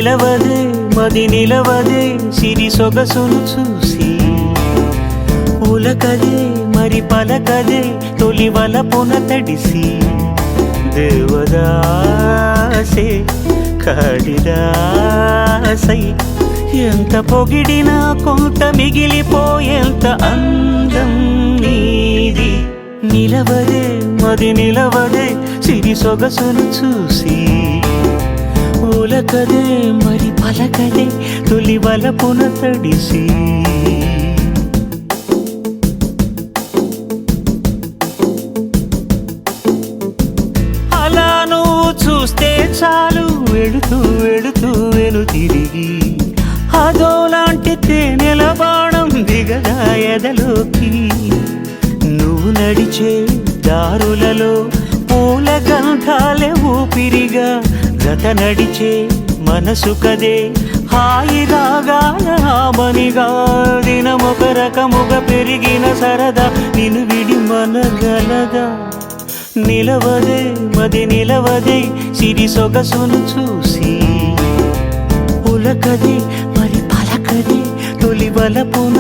నిలవదే మది నిలవదే సిరి సొగసును చూసి ఉలకదే మరి పలకదే తొలి వలపున తడిసి దేవదాసే కాళిదాసై ఎంత పొగిడినా కొంత మిగిలిపోయేంత అందం నీది నిలవదే మది నిలవదే సిరి సొగసును చూసి ఉలకదే మరి పలకదే తొలి వలపున తడిసి అలా నువ్వు చూస్తే చాలు వెళుతూ వెళుతూ వెను తిరిగి అదోలాంటి తేనెల బాణం దిగదా ఎదలోకి నువ్వు నడిచే దారులలో పూల గంధాలే ఊపిరిగా జత నడిచే మనసు కదే హాయి రాగాల ఆమనిగా దినమొక రకముగా పెరిగిన సరదా నిన్ను విడి మనగలదా నిలవదే మది నిలవదే సిరి సొగసును చూసి ఉలకదే మరి పలకదే తొలి వలపున